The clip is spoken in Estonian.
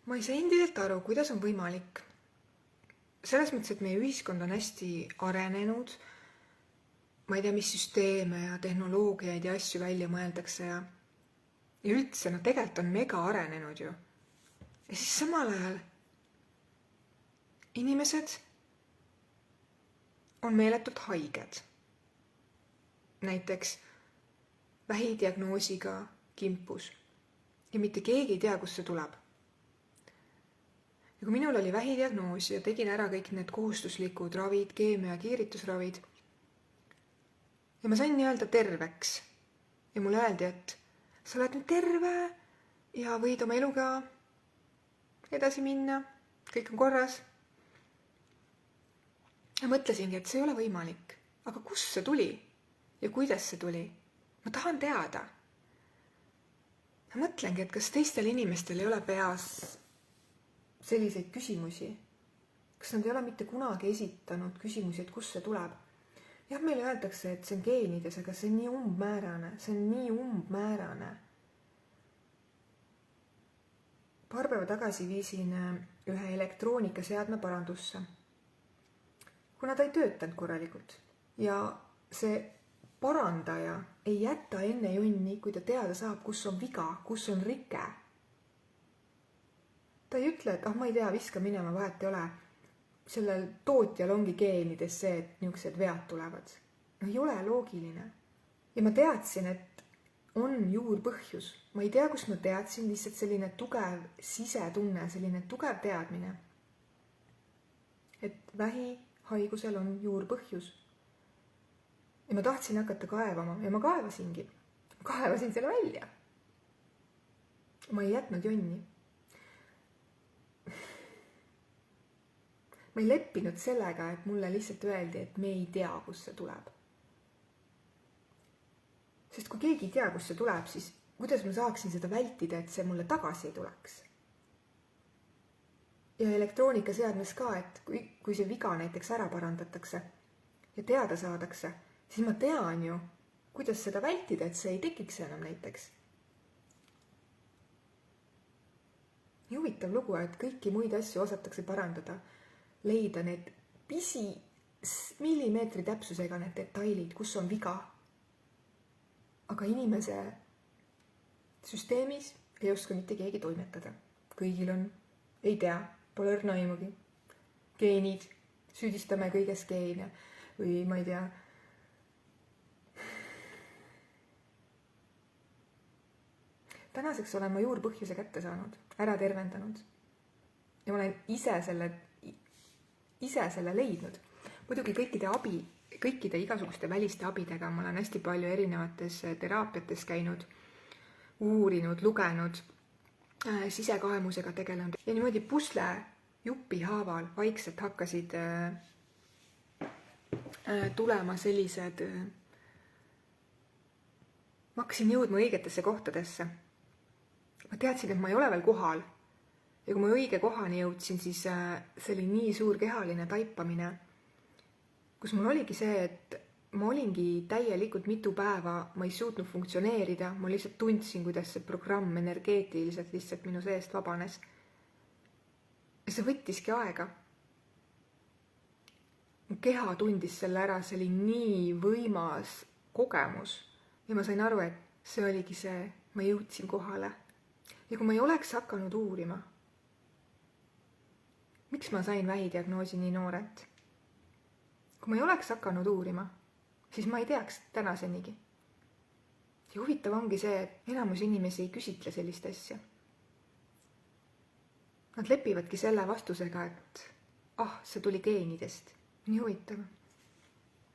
ma ei saa endiselt aru, kuidas on võimalik. Selles mõttes, et meie ühiskond on hästi arenenud. Ma ei tea, mis süsteeme ja tehnoloogiaid ja asju välja mõeldakse ja üldse, tegelikult on mega arenenud ju. Ja siis samal ajal inimesed on meeletult haiged. Näiteks vähidiagnoosiga kimpus. Ja mitte keegi ei tea, kust see tuleb. Ja kui minul oli vähidiagnoos ja tegin ära kõik need kohustuslikud ravid, keemia- ja kiiritusravid, ja ma sain nii-öelda terveks. Ja mulle öeldi, et sa oled nüüd terve ja võid oma eluga edasi minna, kõik on korras. Ja mõtlesingi, et see ei ole võimalik. Aga kust see tuli? Ja kuidas see tuli? Ma tahan teada. Ma mõtlengi, et kas teistel inimestel ei ole peas selliseid küsimusi. Kas nad ei ole mitte kunagi esitanud küsimusi, et kust see tuleb? Jah, meile öeldakse, et see on geenides, aga see on nii umbmäärane. See on nii umbmäärane. Paar päeva tagasi viisin ühe elektroonikaseadme parandusse. Kuna ta ei töötanud korralikult ja see parandaja ei jäta enne jonni, kui ta teada saab, kus on viga, kus on rike. Ta ei ütle, et ma ei tea, viska minema, vahet ei ole. Sellel tootjal ongi geenides see, et niisugused vead tulevad. No ei ole loogiline. Ja ma teadsin, et on juurpõhjus. Ma ei tea, kus ma teadsin, lihtsalt selline tugev sisetunne, selline tugev teadmine. Et vähihaigusel on juurpõhjus. Ja ma tahtsin hakata kaevama ja ma kaevasingi. Kaevasin selle välja. Ma ei jätnud jonni. Ma ei leppinud sellega, et mulle lihtsalt öeldi, et me ei tea, kus see tuleb. Sest kui keegi ei tea, kus see tuleb, siis kuidas ma saaksin seda vältida, et see mulle tagasi ei tuleks? Ja elektroonikaseadmes ka, et kui see viga näiteks ära parandatakse ja teada saadakse, siis ma tean ju, kuidas seda vältida, et see ei tekiks enam näiteks. Nii huvitav lugu, et kõiki muid asju osatakse parandada, leida need millimeetri täpsusega need detailid, kus on viga. Aga inimese süsteemis ei oska mitte keegi toimetada. Kõigil on, ei tea, pole õrna aimugi. Geenid, süüdistame kõiges geene või ma ei tea. Tänaseks olen ma juurpõhjuse kätte saanud, ära tervendanud. Ja ma olen ise selle leidnud. Muidugi kõikide igasuguste väliste abidega ma olen hästi palju erinevates teraapiates käinud, uurinud, lugenud, sisekaemusega tegelenud. Ja niimoodi pusle jupi haaval vaikselt hakkasid tulema sellised, ma hakkasin jõudma õigetesse kohtadesse. Ma teadsin, et ma ei ole veel kohal. Ja kui ma õige kohani jõudsin, siis see oli nii suur kehaline taipamine, kus mul oligi see, et ma olingi täielikult mitu päeva, ma ei suutnud funktsioneerida, ma lihtsalt tundsin, kuidas see programm energeetiliselt lihtsalt minu seest vabanes. Ja see võttiski aega. Mu keha tundis selle ära, see oli nii võimas kogemus. Ja ma sain aru, et see oligi see, ma jõudsin kohale. Ja kui ma ei oleks hakanud uurima, miks ma sain vähidiagnoosi nii noorelt? Kui ma ei oleks hakanud uurima, siis ma ei teaks tänasenigi. Ja huvitav ongi see, et enamus inimesi ei küsitle sellist asja. Nad lepivadki selle vastusega, et see tuli geenidest. Nii huvitav.